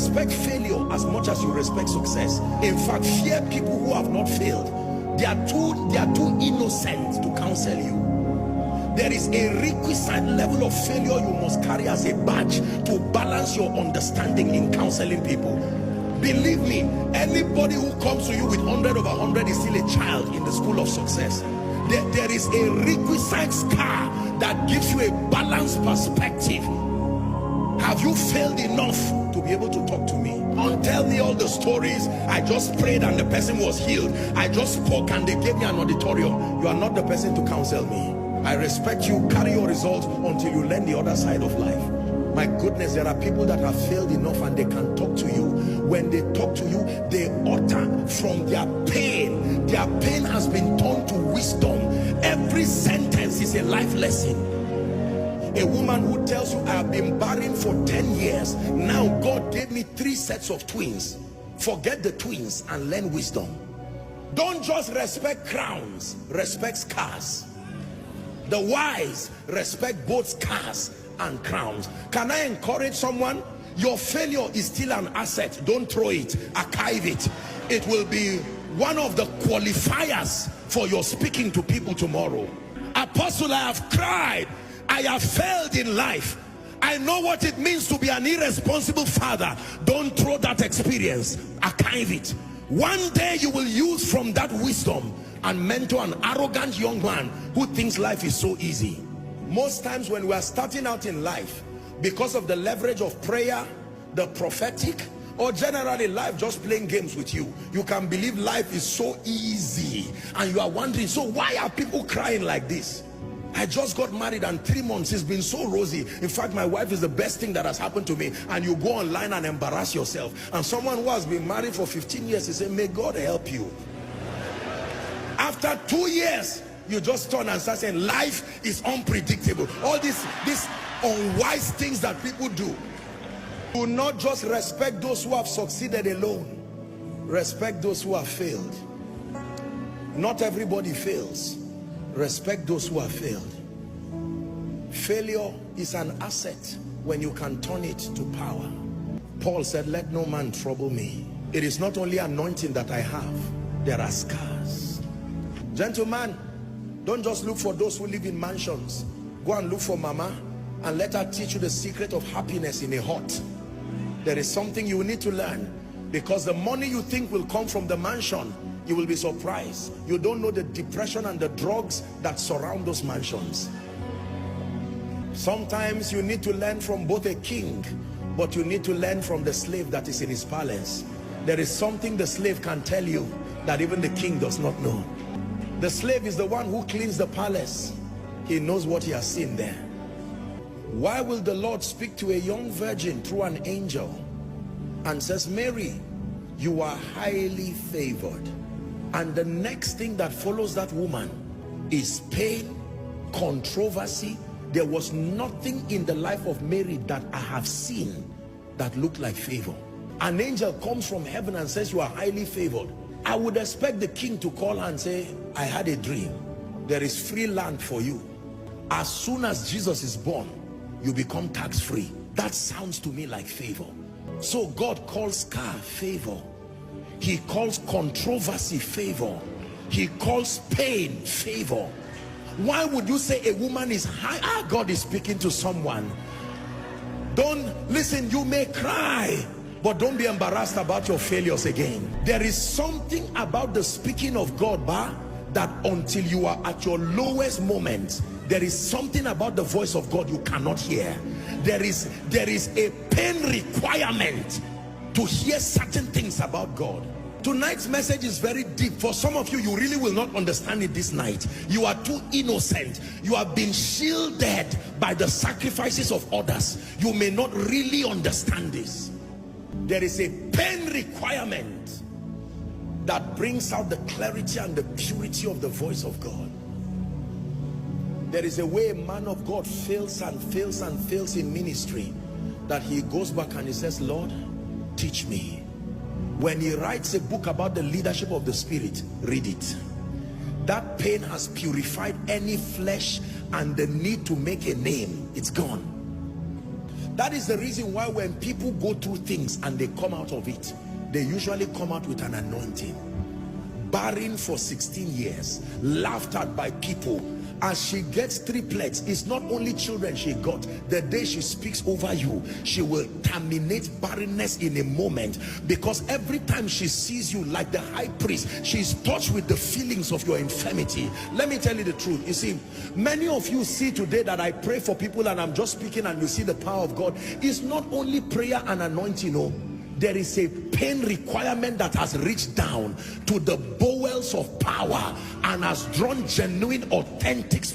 respect failure as much as you respect success. In fact, fear people who have not failed. They are too innocent to counsel you. There is a requisite level of failure you must carry as a badge to balance your understanding in counseling people. Believe me, anybody who comes to you with 100 over 100 is still a child in the school of success. There is a requisite scar that gives you a balanced perspective. Have you failed enough to be able to talk to me? Don't tell me all the stories. I just prayed and the person was healed. I just spoke and they gave me an auditorium. You are not the person to counsel me. I respect you. Carry your results until you learn the other side of life. My goodness, there are people that have failed enough and they can talk to you. When they talk to you, they utter from their pain. Their pain has been turned to wisdom. Every sentence is a life lesson. A woman who tells you, I have been barren for 10 years. Now God gave me 3 sets of twins. Forget the twins and learn wisdom. Don't just respect crowns, respect scars. The wise respect both scars and crowns. Can I encourage someone? Your failure is still an asset. Don't throw it, archive it. It will be one of the qualifiers for your speaking to people tomorrow. Apostle, I have cried. I have failed in life. I know what it means to be an irresponsible father. Don't throw that experience, archive it. One day you will use from that wisdom and mentor an arrogant young man who thinks life is so easy. Most times when we are starting out in life, because of the leverage of prayer, the prophetic, or generally life just playing games with you, you can believe life is so easy and you are wondering, so why are people crying like this? I just got married and 3 months it's been so rosy. In fact, my wife is the best thing that has happened to me. And you go online and embarrass yourself. And someone who has been married for 15 years, he said, may God help you. After 2 years, you just turn and start saying life is unpredictable. All these unwise things that people do. Do not just respect those who have succeeded alone. Respect those who have failed. Not everybody fails. Respect those who have failed. Failure is an asset when you can turn it to power. Paul said, let no man trouble me. It is not only anointing that I have, there are scars. Gentlemen, don't just look for those who live in mansions. Go and look for mama and let her teach you the secret of happiness in a hut. There is something you need to learn, because the money you think will come from the mansion, you will be surprised. You don't know the depression and the drugs that surround those mansions. Sometimes you need to learn from both a king, but you need to learn from the slave that is in his palace. There is something the slave can tell you that even the king does not know. The slave is the one who cleans the palace. He knows what he has seen there. Why will the Lord speak to a young virgin through an angel and says, Mary, you are highly favored? And the next thing that follows that woman is pain, controversy. There was nothing in the life of Mary that I have seen that looked like favor. An angel comes from heaven and says, you are highly favored. I would expect the king to call her and say, I had a dream. There is free land for you. As soon as Jesus is born, you become tax-free. That sounds to me like favor. So God calls scar favor. He calls controversy favor. He calls pain favor. Why would you say a woman is high? God is speaking to someone. Don't listen, you may cry, but don't be embarrassed about your failures again. There is something about the speaking of God, that until you are at your lowest moment, there is something about the voice of God you cannot hear. There is a pain requirement to hear certain things about God. Tonight's message is very deep. For some of you, you really will not understand it this night. You are too innocent. You have been shielded by the sacrifices of others. You may not really understand this. There is a pain requirement that brings out the clarity and the purity of the voice of God. There is a way a man of God fails and fails and fails in ministry, that he goes back and he says, Lord, teach me. When he writes a book about the leadership of the Spirit, read it. That pain has purified any flesh and the need to make a name. It's gone. That is the reason why when people go through things and they come out of it, they usually come out with an anointing. Barren for 16 years, laughed at by people. As she gets triplets, it's not only children she got. The day she speaks over you, she will terminate barrenness in a moment, because every time she sees you like the high priest, she's touched with the feelings of your infirmity. Let me tell you the truth. You see, many of you see today that I pray for people and I'm just speaking and you see the power of God. It's not only prayer and anointing, no. There is a pain requirement that has reached down to the bowels of power and has drawn genuine, authentic